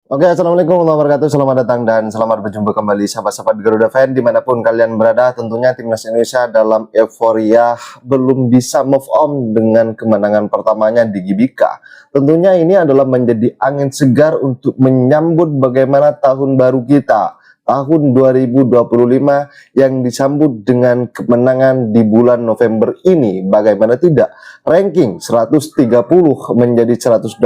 Oke, Assalamualaikum warahmatullahi wabarakatuh. Selamat datang dan selamat berjumpa kembali sahabat-sahabat Garuda Fan dimanapun kalian berada. Tentunya timnas Indonesia dalam euforia belum bisa move on dengan kemenangan pertamanya di Gbk. Tentunya ini adalah menjadi angin segar untuk menyambut bagaimana tahun baru kita, tahun 2025 yang disambut dengan kemenangan di bulan November ini. Bagaimana tidak, ranking 130 menjadi 125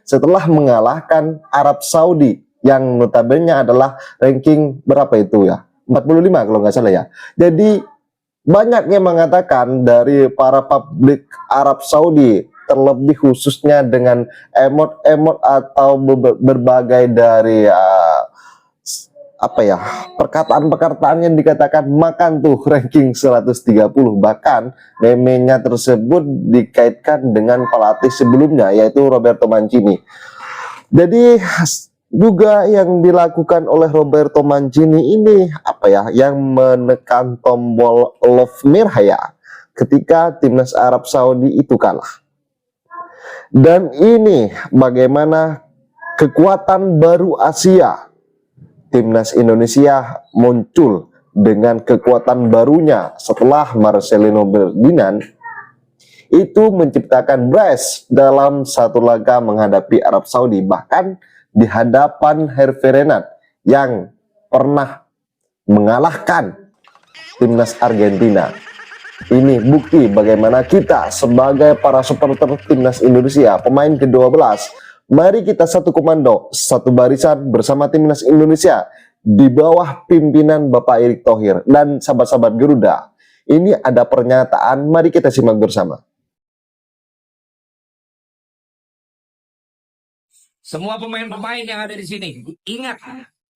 setelah mengalahkan Arab Saudi yang notabene adalah ranking berapa itu ya, 45 kalau nggak salah ya. Jadi banyak yang mengatakan dari para publik Arab Saudi, terlebih khususnya dengan emot-emot atau berbagai dari perkataan-perkataan yang dikatakan makan tuh ranking 130, bahkan memenya tersebut dikaitkan dengan pelatih sebelumnya yaitu Roberto Mancini. Jadi juga yang dilakukan oleh Roberto Mancini ini yang menekan tombol love merah ya ketika timnas Arab Saudi itu kalah. Dan ini bagaimana kekuatan baru Asia. Timnas Indonesia muncul dengan kekuatan barunya setelah Marcelino Ferdinand itu menciptakan brace dalam satu laga menghadapi Arab Saudi, bahkan di hadapan Hervé Renard yang pernah mengalahkan timnas Argentina. Ini bukti bagaimana kita sebagai para supporter timnas Indonesia, pemain ke-12, mari kita satu komando, satu barisan bersama timnas Indonesia di bawah pimpinan Bapak Erick Thohir. Dan sahabat-sahabat Garuda, ini ada pernyataan, mari kita simak bersama. Semua pemain-pemain yang ada di sini, ingat,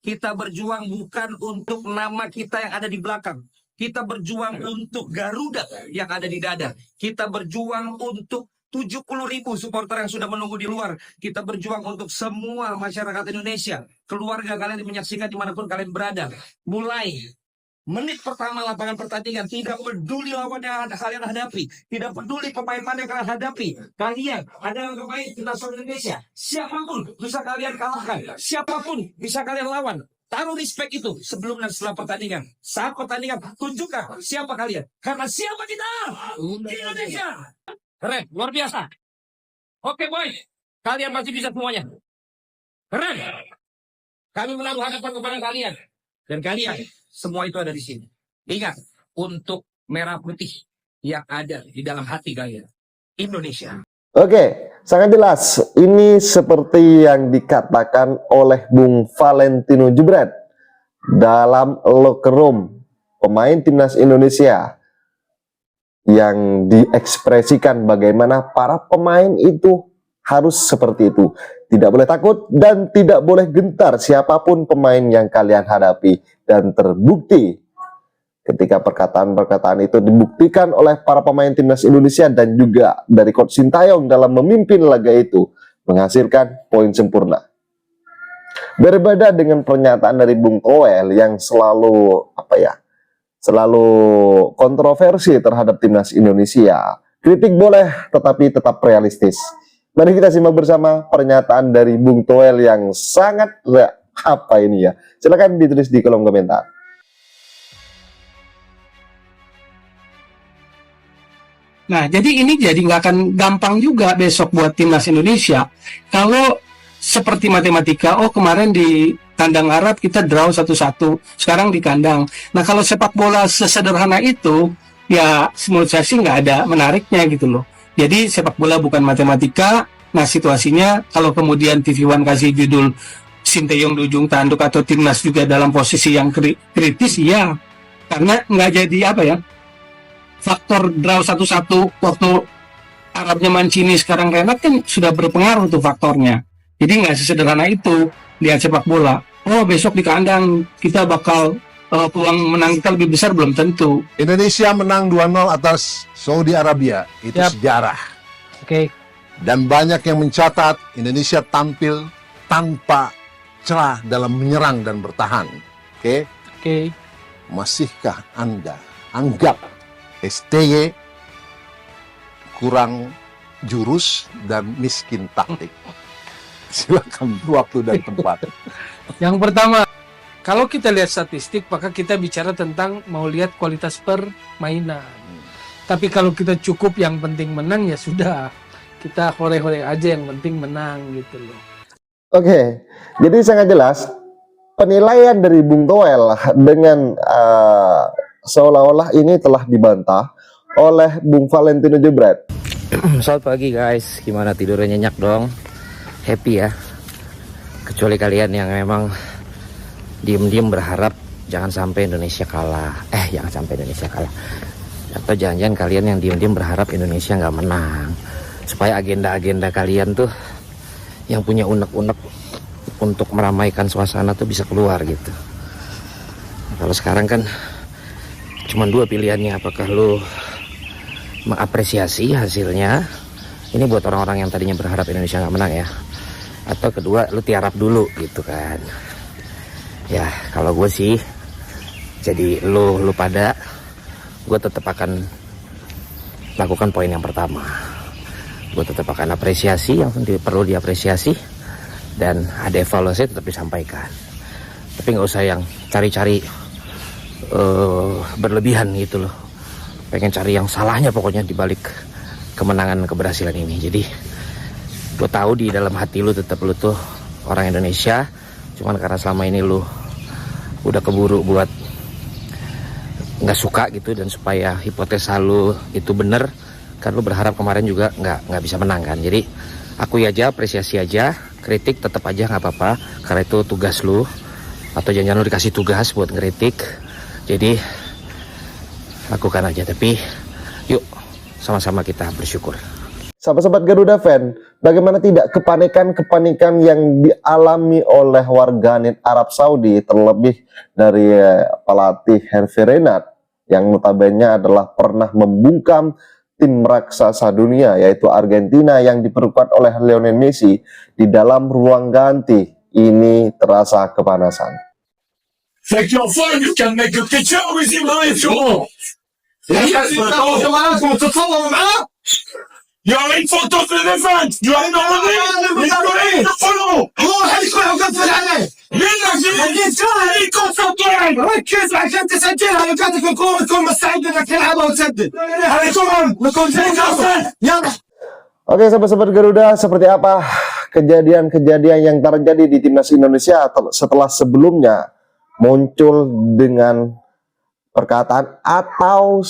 kita berjuang bukan untuk nama kita yang ada di belakang. Kita berjuang untuk Garuda yang ada di dada. Kita berjuang untuk 70.000 supporter yang sudah menunggu di luar. Kita berjuang untuk semua masyarakat Indonesia, keluarga kalian yang menyaksikan dimanapun kalian berada. Mulai menit pertama lapangan pertandingan, tidak peduli lawan yang kalian hadapi, tidak peduli pemain mana yang kalian hadapi, kalian adalah pemain timnas Indonesia. Siapapun bisa kalian kalahkan, siapapun bisa kalian lawan. Taruh respect itu sebelum dan setelah pertandingan. Saat pertandingan, tunjukkan siapa kalian. Karena siapa kita? Indonesia. Keren, luar biasa. Oke boy, kalian masih bisa semuanya. Keren. Kami menaruh hadapan kepada kalian. Dan kalian, semua itu ada di sini. Ingat, untuk merah putih yang ada di dalam hati kalian. Indonesia. Oke, sangat jelas. Ini seperti yang dikatakan oleh Bung Valentino Jebret dalam locker room pemain timnas Indonesia, yang diekspresikan bagaimana para pemain itu harus seperti itu. Tidak boleh takut dan tidak boleh gentar siapapun pemain yang kalian hadapi. Dan terbukti ketika perkataan-perkataan itu dibuktikan oleh para pemain timnas Indonesia dan juga dari Coach Sintayong dalam memimpin laga itu menghasilkan poin sempurna. Berbeda dengan pernyataan dari Bung Toel yang selalu selalu kontroversi terhadap timnas Indonesia. Kritik boleh, tetapi tetap realistis. Mari kita simak bersama pernyataan dari Bung Toel yang sangat Silakan ditulis di kolom komentar. Nah, jadi ini nggak akan gampang juga besok buat timnas Indonesia. Kalau seperti matematika, kemarin di kandang Arab kita draw 1-1, sekarang di kandang. Nah, kalau sepak bola sesederhana itu, ya menurut saya sih nggak ada menariknya gitu loh. Jadi sepak bola bukan matematika. Nah, situasinya kalau kemudian TV One kasih judul Sinteyong di ujung tanduk atau timnas juga dalam posisi yang kritis, ya karena nggak jadi faktor draw 1-1 waktu Arabnya Mancini sekarang Renat kan sudah berpengaruh tuh faktornya. Jadi nggak sesederhana itu lihat sepak bola. Besok di kandang kita bakal peluang menang kita lebih besar, belum tentu. Indonesia menang 2-0 atas Saudi Arabia, itu sejarah. Oke. Dan banyak yang mencatat Indonesia tampil tanpa celah dalam menyerang dan bertahan. Oke. Masihkah Anda anggap STY kurang jurus dan miskin taktik? Silakan waktu dan tempat. Yang pertama, kalau kita lihat statistik, maka kita bicara tentang mau lihat kualitas permainan. Tapi kalau kita cukup yang penting menang, ya sudah. Kita hore-hore aja, yang penting menang gitu loh. Oke, jadi sangat jelas penilaian dari Bung Toel dengan seolah-olah ini telah dibantah oleh Bung Valentino Jebret. Selamat pagi guys, gimana tidurnya, nyenyak dong? Happy ya? Kecuali kalian yang memang diem-diem berharap jangan sampai Indonesia kalah. Jangan sampai Indonesia kalah. Atau jangan-jangan kalian yang diem-diem berharap Indonesia nggak menang, supaya agenda-agenda kalian tuh yang punya unek-unek untuk meramaikan suasana tuh bisa keluar gitu. Kalau sekarang kan cuma dua pilihannya, apakah lu mengapresiasi hasilnya, ini buat orang-orang yang tadinya berharap Indonesia nggak menang ya, atau kedua lu tiarap dulu gitu kan. Ya kalau gue sih jadi lu pada, gue tetap akan lakukan poin yang pertama. Gue tetap akan apresiasi yang perlu diapresiasi, dan ada evaluasi tetap disampaikan. Tapi nggak usah yang cari-cari berlebihan gitu loh, pengen cari yang salahnya pokoknya dibalik kemenangan keberhasilan ini. Jadi gue tahu di dalam hati lu tetap lu tuh orang Indonesia, cuman karena selama ini lu udah keburu buat nggak suka gitu, dan supaya hipotesa lu itu bener kan, lu berharap kemarin juga nggak bisa menang kan. Jadi akui aja, apresiasi aja, kritik tetap aja nggak apa-apa, karena itu tugas lu, atau jangan lu dikasih tugas buat ngeritik. Jadi lakukan aja, tapi yuk sama-sama kita bersyukur. Sahabat-sahabat Garuda fan, bagaimana tidak kepanikan-kepanikan yang dialami oleh warganet Arab Saudi, terlebih dari pelatih Hervé Renard yang notabene adalah pernah membungkam tim raksasa dunia yaitu Argentina yang diperkuat oleh Lionel Messi di dalam ruang ganti. Ini terasa kepanasan. Fait que enfin, you can make a picture with him if you want. You're in front of the event. You have no money. You follow. ركز عشان تسجلها. جاتك الكورة تكون مستعد انك تلعبها وتسدد. هذه كمان نكون يلا. Oke sahabat-sahabat Garuda, seperti apa kejadian-kejadian yang terjadi di timnas Indonesia setelah sebelumnya muncul dengan perkataan atau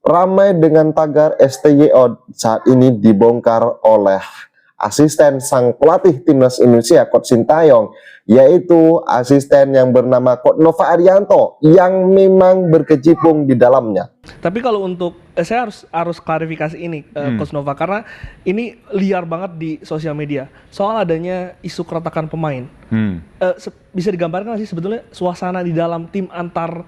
ramai dengan tagar STYO, saat ini dibongkar oleh asisten sang pelatih timnas Indonesia, Coach Sintayong, yaitu asisten yang bernama Coach Nova Arianto yang memang berkecimpung di dalamnya. Tapi kalau untuk saya harus klarifikasi ini Coach Nova, karena ini liar banget di sosial media soal adanya isu keretakan pemain. Bisa digambarkan sih sebetulnya suasana di dalam tim antar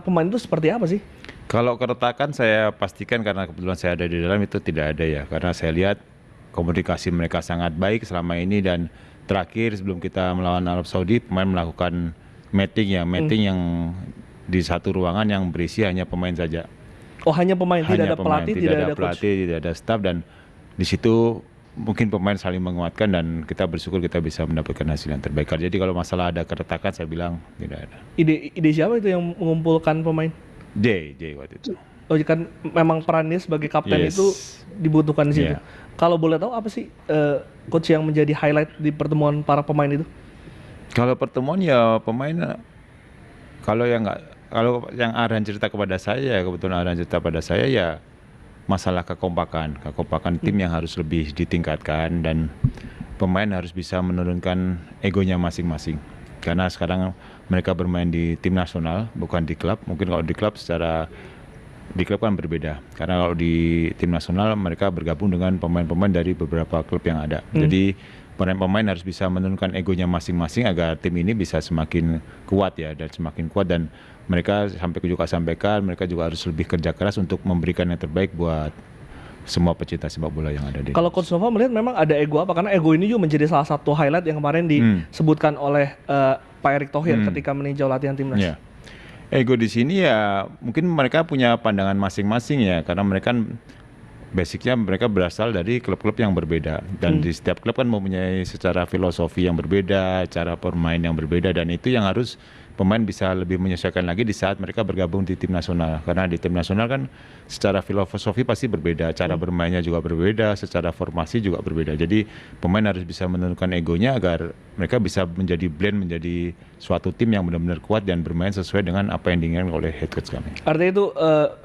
pemain itu seperti apa sih? Kalau keretakan saya pastikan, karena kebetulan saya ada di dalam, itu tidak ada ya, karena saya lihat komunikasi mereka sangat baik selama ini. Dan terakhir sebelum kita melawan Arab Saudi, pemain melakukan meeting yang di satu ruangan yang berisi hanya pemain saja. Oh, hanya pemain, tidak ada pelatih, tidak ada pelatih, tidak ada staf, dan di situ mungkin pemain saling menguatkan, dan kita bersyukur kita bisa mendapatkan hasil yang terbaik. Jadi kalau masalah ada keretakan, saya bilang tidak ada. Ide siapa itu yang mengumpulkan pemain? J waktu itu. Oh, kan memang perannya sebagai kapten itu dibutuhkan di situ. Kalau boleh tahu apa sih coach yang menjadi highlight di pertemuan para pemain itu? Kalau pertemuan ya pemain, kalau yang Arhan cerita kepada saya, kebetulan Arhan cerita pada saya ya masalah kekompakan tim yang harus lebih ditingkatkan, dan pemain harus bisa menurunkan egonya masing-masing. Karena sekarang mereka bermain di tim nasional, bukan di klub. Mungkin kalau di klub di klub kan berbeda. Karena kalau di tim nasional mereka bergabung dengan pemain-pemain dari beberapa klub yang ada. Jadi pemain harus bisa menurunkan egonya masing-masing agar tim ini bisa semakin kuat ya, dan semakin kuat. Dan mereka juga sampaikan, mereka juga harus lebih kerja keras untuk memberikan yang terbaik buat semua pecinta sepak bola yang ada di. Kalau Coach Nova melihat memang ada ego apa? Karena ego ini juga menjadi salah satu highlight yang kemarin disebutkan oleh Pak Erick Thohir ketika meninjau latihan timnas. Yeah. Ego di sini ya mungkin mereka punya pandangan masing-masing ya, karena mereka basicnya mereka berasal dari klub-klub yang berbeda, dan di setiap klub kan mempunyai secara filosofi yang berbeda, cara bermain yang berbeda, dan itu yang harus pemain bisa lebih menyesuaikan lagi di saat mereka bergabung di tim nasional. Karena di tim nasional kan secara filosofi pasti berbeda, cara bermainnya juga berbeda, secara formasi juga berbeda. Jadi pemain harus bisa menentukan egonya agar mereka bisa menjadi blend, menjadi suatu tim yang benar-benar kuat dan bermain sesuai dengan apa yang diinginkan oleh head coach kami. Artinya itu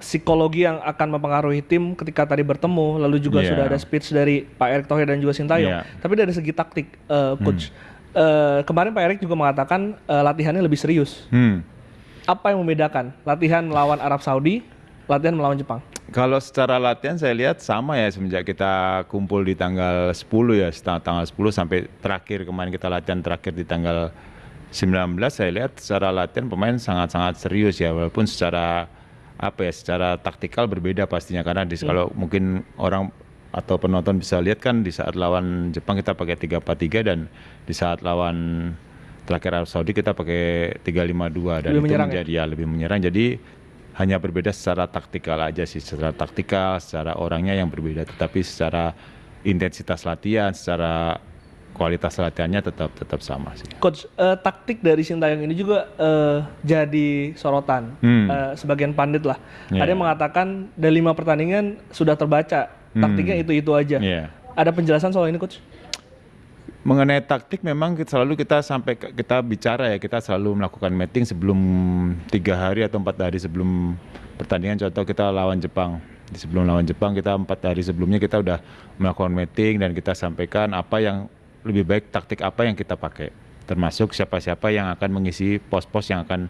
psikologi yang akan mempengaruhi tim ketika tadi bertemu, lalu juga Iya. sudah ada speech dari Pak Erick Thohir dan juga Sintayong. Iya. Tapi dari segi taktik, coach, kemarin Pak Erick juga mengatakan latihannya lebih serius. Apa yang membedakan latihan melawan Arab Saudi, latihan melawan Jepang? Kalau secara latihan saya lihat sama ya, semenjak kita kumpul di tanggal 10 ya, tanggal 10 sampai terakhir kemarin kita latihan terakhir di tanggal 19, saya lihat secara latihan pemain sangat-sangat serius ya, walaupun secara secara taktikal berbeda pastinya, karena kalau mungkin orang atau penonton bisa lihat kan di saat lawan Jepang kita pakai 3-4-3 dan di saat lawan terakhir Arab Saudi kita pakai 3-5-2 dan Lebih itu menyerang menjadi lebih menyerang. Jadi hanya berbeda secara taktikal aja sih, secara taktikal, secara orangnya yang berbeda, tetapi secara intensitas latihan, secara kualitas latihannya tetap sama sih. Coach, taktik dari Sintayong ini juga jadi sorotan. Sebagian pandit lah. Yeah. Ada yang mengatakan dari 5 pertandingan sudah terbaca, taktiknya itu-itu aja. Yeah. Ada penjelasan soal ini, Coach? Mengenai taktik memang kita bicara ya, kita selalu melakukan meeting sebelum 3 hari atau 4 hari sebelum pertandingan. Contoh kita lawan Jepang, sebelum lawan Jepang kita 4 hari sebelumnya kita udah melakukan meeting dan kita sampaikan apa yang lebih baik, taktik apa yang kita pakai, termasuk siapa-siapa yang akan mengisi pos-pos yang akan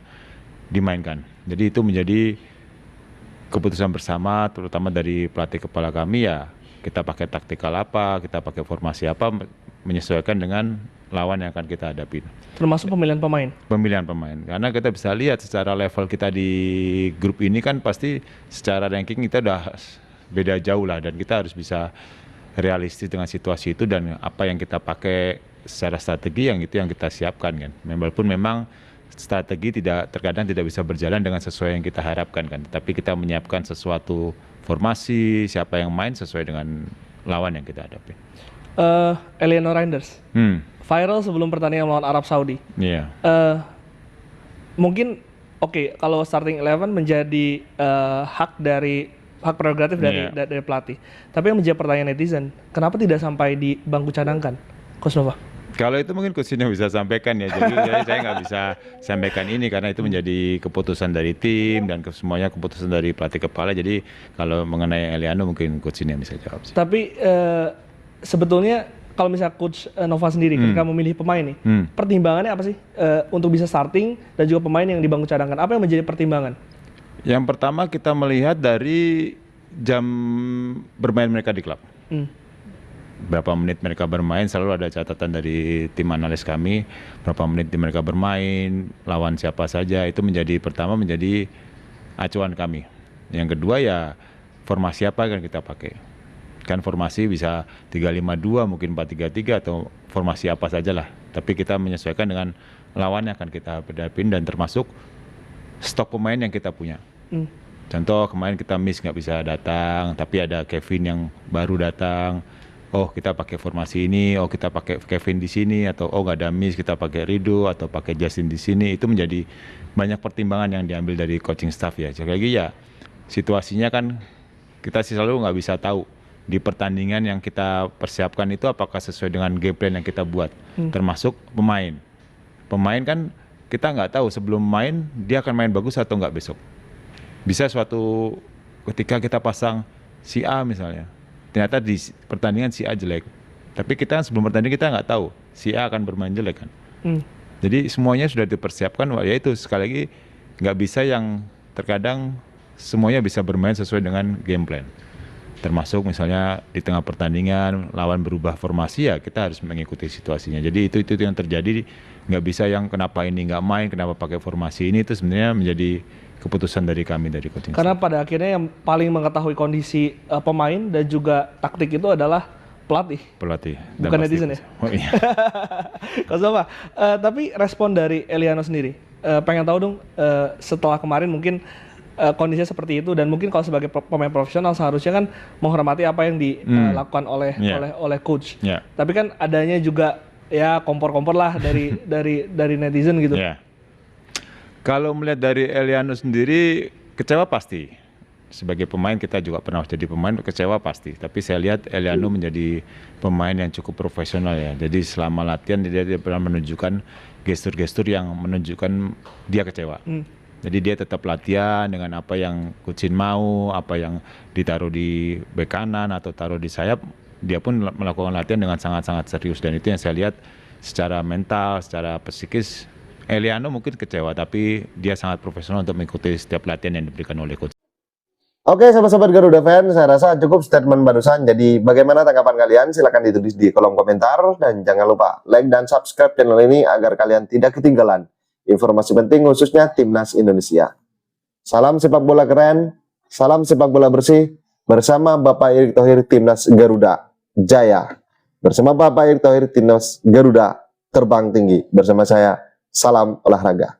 dimainkan. Jadi itu menjadi keputusan bersama, terutama dari pelatih kepala kami ya, kita pakai taktikal apa, kita pakai formasi apa, menyesuaikan dengan lawan yang akan kita hadapi. Termasuk pemilihan pemain? Pemilihan pemain, karena kita bisa lihat secara level kita di grup ini kan pasti secara ranking kita udah beda jauh lah, dan kita harus bisa realistis dengan situasi itu, dan apa yang kita pakai secara strategi yang itu yang kita siapkan kan. Walaupun memang strategi terkadang tidak bisa berjalan dengan sesuai yang kita harapkan kan, tapi kita menyiapkan sesuatu formasi, siapa yang main sesuai dengan lawan yang kita hadapi. Eleanor Reinders viral sebelum pertandingan melawan Arab Saudi. Iya. Mungkin kalau starting 11 menjadi hak prerogatif dari pelatih. Tapi yang menjadi pertanyaan netizen, kenapa tidak sampai di bangku cadangkan, Coach Nova? Kalau itu mungkin coachnya bisa sampaikan ya, jadi saya nggak bisa sampaikan ini karena itu menjadi keputusan dari tim dan semuanya keputusan dari pelatih kepala. Jadi kalau mengenai Eliano mungkin coachnya bisa jawab sih. Tapi sebetulnya kalau misalnya Coach Nova sendiri ketika memilih pemain nih, pertimbangannya apa sih untuk bisa starting dan juga pemain yang di bangku cadangkan? Apa yang menjadi pertimbangan? Yang pertama kita melihat dari jam bermain mereka di klub. Berapa menit mereka bermain, selalu ada catatan dari tim analis kami, berapa menit mereka bermain, lawan siapa saja, itu menjadi acuan kami. Yang kedua ya formasi apa yang kita pakai. Kan formasi bisa 3-5-2, mungkin 4-3-3 atau formasi apa saja lah. Tapi kita menyesuaikan dengan lawan yang akan kita hadapin dan termasuk stok pemain yang kita punya. Contoh kemarin kita miss nggak bisa datang, tapi ada Kevin yang baru datang. Oh kita pakai formasi ini, oh kita pakai Kevin di sini, atau oh nggak ada miss kita pakai Rido atau pakai Justin di sini. Itu menjadi banyak pertimbangan yang diambil dari coaching staff ya. Sekali lagi ya situasinya kan kita selalu nggak bisa tahu di pertandingan yang kita persiapkan itu apakah sesuai dengan game plan yang kita buat, termasuk pemain. Pemain kan kita nggak tahu sebelum main dia akan main bagus atau nggak besok. Bisa suatu ketika kita pasang si A misalnya, ternyata di pertandingan si A jelek. Tapi kita sebelum pertandingan kita nggak tahu si A akan bermain jelek kan. Jadi semuanya sudah dipersiapkan, ya itu sekali lagi nggak bisa yang terkadang semuanya bisa bermain sesuai dengan game plan. Termasuk misalnya di tengah pertandingan lawan berubah formasi ya kita harus mengikuti situasinya. Jadi itu yang terjadi, nggak bisa yang kenapa ini nggak main, kenapa pakai formasi ini, itu sebenarnya menjadi keputusan dari kami dari coaching. Karena pada akhirnya yang paling mengetahui kondisi pemain dan juga taktik itu adalah pelatih. Bukan netizen ya? Oh iya. Coach Nova, tapi respon dari Eliano sendiri, pengen tahu dong setelah kemarin mungkin kondisinya seperti itu, dan mungkin kalau sebagai pemain profesional seharusnya kan menghormati apa yang dilakukan oleh coach. Tapi kan adanya juga ya kompor-kompor lah dari netizen gitu. Kalau melihat dari Eliano sendiri, kecewa pasti. Sebagai pemain, kita juga pernah jadi pemain, kecewa pasti. Tapi saya lihat Eliano menjadi pemain yang cukup profesional ya. Jadi selama latihan dia pernah menunjukkan gestur-gestur yang menunjukkan dia kecewa. Jadi dia tetap latihan dengan apa yang Coach mau, apa yang ditaruh di bek kanan atau taruh di sayap. Dia pun melakukan latihan dengan sangat-sangat serius, dan itu yang saya lihat secara mental, secara psikis. Eliano mungkin kecewa, tapi dia sangat profesional untuk mengikuti setiap latihan yang diberikan oleh Coach. Oke, sahabat-sahabat Garuda fans, saya rasa cukup statement barusan. Jadi bagaimana tanggapan kalian? Silahkan ditulis di kolom komentar. Dan jangan lupa like dan subscribe channel ini agar kalian tidak ketinggalan informasi penting khususnya Timnas Indonesia. Salam sepak bola keren, salam sepak bola bersih. Bersama Bapak Erick Thohir, Timnas Garuda Jaya. Bersama Bapak Erick Thohir, Timnas Garuda terbang tinggi. Bersama saya, salam olahraga.